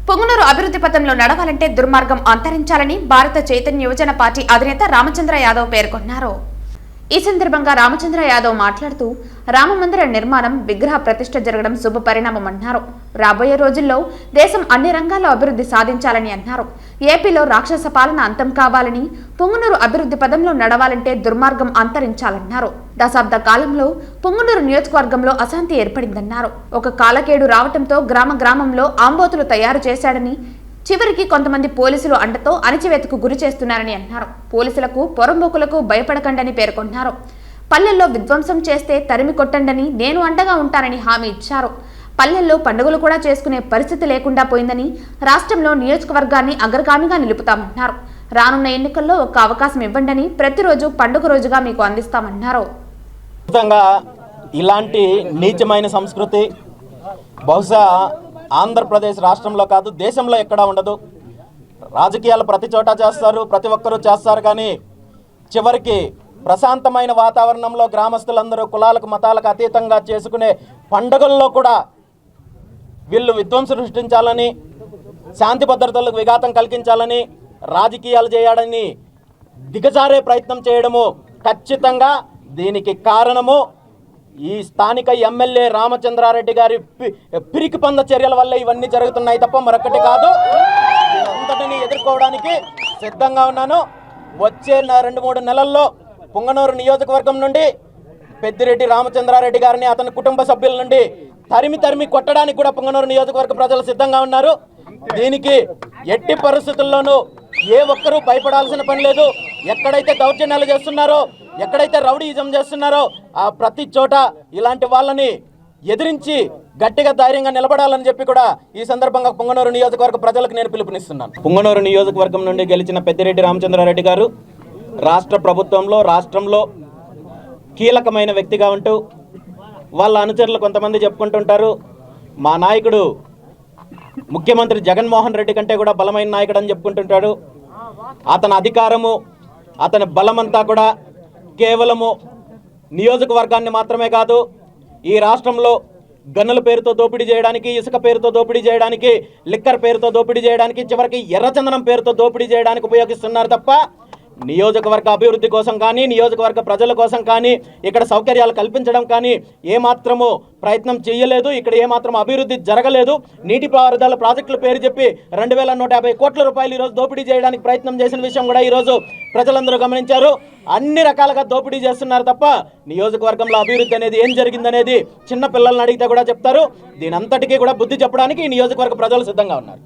పొంగునూరు అభివృద్ధి పథంలో నడవాలంటే దుర్మార్గం అంతరించాలని భారత చైతన్య యువజన పార్టీ అధినేత రామచంద్ర యాదవ్ పేర్కొన్నారు. ఈ సందర్భంగా రామచంద్ర యాదవ్ మాట్లాడుతూ రామమందిర నిర్మాణం, విగ్రహ ప్రతిష్ఠ జరగడం శుభ పరిణామమన్నారు. రాబోయే రోజుల్లో దేశం అన్ని రంగాల్లో అభివృద్ధి సాధించాలని అన్నారు. ఏపీలో రాక్షస పాలన అంతం కావాలని, పొంగునూరు అభివృద్ధి పదంలో నడవాలంటే దుర్మార్గం అంతరించాలన్నారు. దశాబ్ద కాలంలో పొంగునూరు నియోజకవర్గంలో అశాంతి ఏర్పడిందన్నారు. ఒక కాలకేడు రావటంతో గ్రామంలో ఆంబోతులు తయారు చేశాడని, చివరికి కొంతమంది పోలీసులు అండతో అణచివేతకు గురి చేస్తున్నారని అన్నారు. పోలీసులకు, పొరంబోకులకు భయపడకండని పేర్కొన్నారు. పల్లెల్లో విధ్వంసం చేస్తే తరిమి కొట్టండని, నేను అండగా ఉంటానని హామీ ఇచ్చారు. పల్లెల్లో పండుగలు కూడా చేసుకునే పరిస్థితి లేకుండా పోయిందని, రాష్ట్రంలో నియోజకవర్గాన్ని అగ్రగామిగా నిలుపుతామన్నారు. రానున్న ఎన్నికల్లో ఒక్క అవకాశం ఇవ్వండని, ప్రతిరోజు పండుగ రోజుగా మీకు అందిస్తామన్నారు. ఇలాంటి నీచమైన సంస్కృతి బహుశా ఆంధ్రప్రదేశ్ రాష్ట్రంలో కాదు, దేశంలో ఎక్కడా ఉండదు. రాజకీయాలు ప్రతి చోట చేస్తారు, ప్రతి ఒక్కరూ చేస్తారు. కానీ చివరికి ప్రశాంతమైన వాతావరణంలో గ్రామస్తులందరూ కులాలకు మతాలకు అతీతంగా చేసుకునే పండుగల్లో కూడా వీళ్ళు విధ్వంసం సృష్టించాలని, శాంతి భద్రతలకు విఘాతం కలిగించాలని, రాజకీయాలు చేయాలని దిగజారే ప్రయత్నం చేయడము ఖచ్చితంగా దీనికి కారణము ఈ స్థానిక ఎమ్మెల్యే రామచంద్రారెడ్డి గారి పిరికి పంద చర్యల వల్ల ఇవన్నీ జరుగుతున్నాయి తప్ప మరొకటి కాదు. అంతటిని ఎదుర్కోవడానికి సిద్ధంగా ఉన్నాను. వచ్చే 2-3 నెలల్లో పొంగనూరు నియోజకవర్గం నుండి పెద్దిరెడ్డి రామచంద్రారెడ్డి గారిని, అతని కుటుంబ సభ్యుల నుండి తరిమి కొట్టడానికి కూడా పొంగనూరు నియోజకవర్గ ప్రజలు సిద్ధంగా ఉన్నారు. దీనికి ఎట్టి పరిస్థితుల్లోనూ ఏ ఒక్కరూ భయపడాల్సిన పని లేదు. ఎక్కడైతే దౌర్జన్యాలు చేస్తున్నారో, ఎక్కడైతే రౌడీయిజం చేస్తున్నారో ఆ ప్రతి చోట ఇలాంటి వాళ్ళని ఎదిరించి గట్టిగా ధైర్యంగా నిలబడాలని చెప్పి కూడా ఈ సందర్భంగా పొంగనూరు నియోజకవర్గ ప్రజలకు నేను పిలుపునిస్తున్నాను. పొంగనూరు నియోజకవర్గం నుండి గెలిచిన పెద్దిరెడ్డి రామచంద్రారెడ్డి గారు రాష్ట్ర ప్రభుత్వంలో, రాష్ట్రంలో కీలకమైన వ్యక్తిగా ఉంటూ వాళ్ళ అనుచరులు కొంతమంది చెప్పుకుంటుంటారు, మా నాయకుడు ముఖ్యమంత్రి జగన్మోహన్ రెడ్డి కంటే కూడా బలమైన నాయకుడు అని చెప్పుకుంటుంటాడు. అతని అధికారము, అతని బలమంతా కూడా కేవలము నియోజకవర్గాన్ని మాత్రమే కాదు, ఈ రాష్ట్రంలో గన్నుల పేరుతో దోపిడీ చేయడానికి, ఇసుక పేరుతో దోపిడీ చేయడానికి, లిక్కర్ పేరుతో దోపిడీ చేయడానికి, చివరికి ఎర్రచందనం పేరుతో దోపిడీ చేయడానికి ఉపయోగిస్తున్నారు తప్ప నియోజకవర్గ అభివృద్ధి కోసం కానీ, నియోజకవర్గ ప్రజల కోసం కానీ, ఇక్కడ సౌకర్యాలు కల్పించడం కానీ ఏమాత్రము ప్రయత్నం చేయలేదు. ఇక్కడ ఏమాత్రం అభివృద్ధి జరగలేదు. నీటిపారుదల ప్రాజెక్టుల పేరు చెప్పి 2150 కోట్ల రూపాయలు ఈరోజు దోపిడీ చేయడానికి ప్రయత్నం చేసిన విషయం కూడా ఈరోజు ప్రజలందరూ గమనించారు. అన్ని రకాలుగా దోపిడీ చేస్తున్నారు తప్ప నియోజకవర్గంలో అభివృద్ధి అనేది ఏం జరిగిందనేది చిన్న పిల్లల్ని అడిగితే కూడా చెప్తారు. దీని అంతటికీ కూడా బుద్ధి చెప్పడానికి ఈ నియోజకవర్గ ప్రజలు సిద్ధంగా ఉన్నారు.